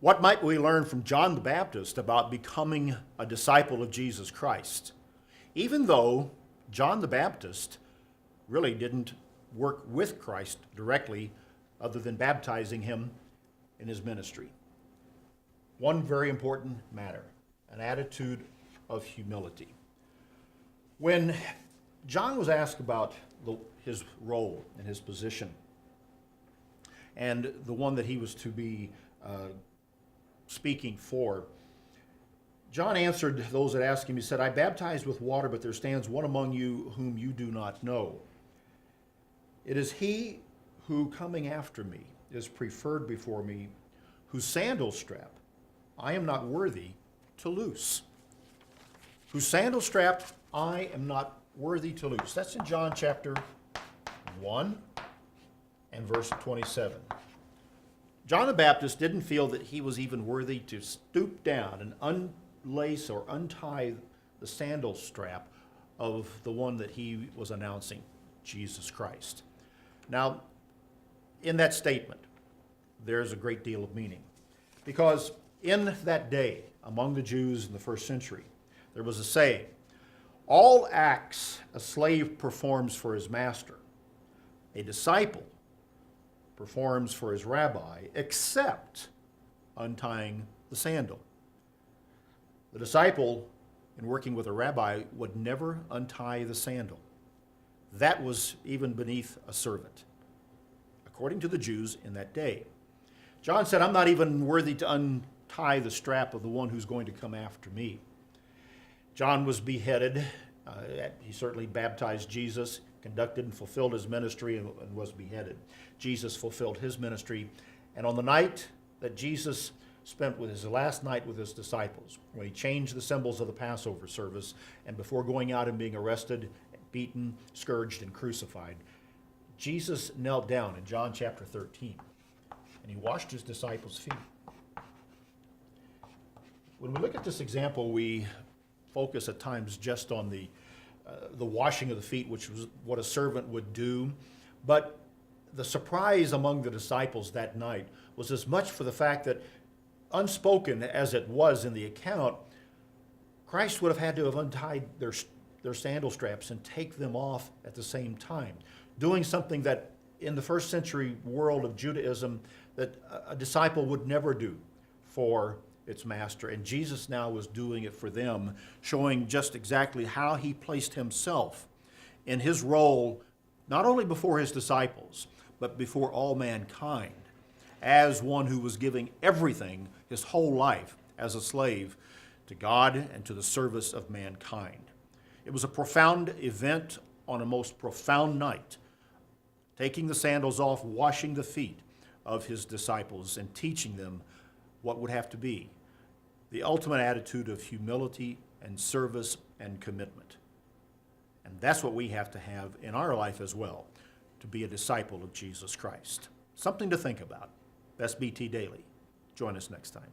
What might we learn from John the Baptist about becoming a disciple of Jesus Christ? Even though John the Baptist really didn't work with Christ directly other than baptizing him in his ministry. One very important matter, an attitude of humility. When John was asked about his role and his position and the one that he was to be speaking for, John answered those that asked him, he said, I baptize with water, but there stands one among you whom you do not know. It is he who coming after me is preferred before me, whose sandal strap I am not worthy to loose. Whose sandal strap I am not worthy to loose. That's in John chapter 1 and verse 27. John the Baptist didn't feel that he was even worthy to stoop down and unlace or untie the sandal strap of the one that he was announcing, Jesus Christ. Now, in that statement, there's a great deal of meaning. Because in that day, among the Jews in the first century, there was a saying, all acts a slave performs for his master, a disciple performs for his rabbi, except untying the sandal. The disciple, in working with a rabbi, would never untie the sandal. That was even beneath a servant, according to the Jews in that day. John said, I'm not even worthy to untie the strap of the one who's going to come after me. John was beheaded. He certainly baptized Jesus, conducted and fulfilled his ministry, and was beheaded. Jesus fulfilled his ministry. And on the night that Jesus spent with his last night with his disciples, when he changed the symbols of the Passover service, and before going out and being arrested, beaten, scourged, and crucified, Jesus knelt down in John chapter 13, and he washed his disciples' feet. When we look at this example, we focus at times just on the washing of the feet, which was what a servant would do. But the surprise among the disciples that night was as much for the fact that, unspoken as it was in the account, Christ would have had to have untied their sandal straps and take them off at the same time, doing something that in the first century world of Judaism that a disciple would never do for its master. And Jesus now was doing it for them, showing just exactly how he placed himself in his role, not only before his disciples, but before all mankind, as one who was giving everything, his whole life, as a slave to God and to the service of mankind. It was a profound event on a most profound night, taking the sandals off, washing the feet of his disciples, and teaching them what would have to be the ultimate attitude of humility and service and commitment. And that's what we have to have in our life as well, to be a disciple of Jesus Christ. Something to think about. That's BT Daily. Join us next time.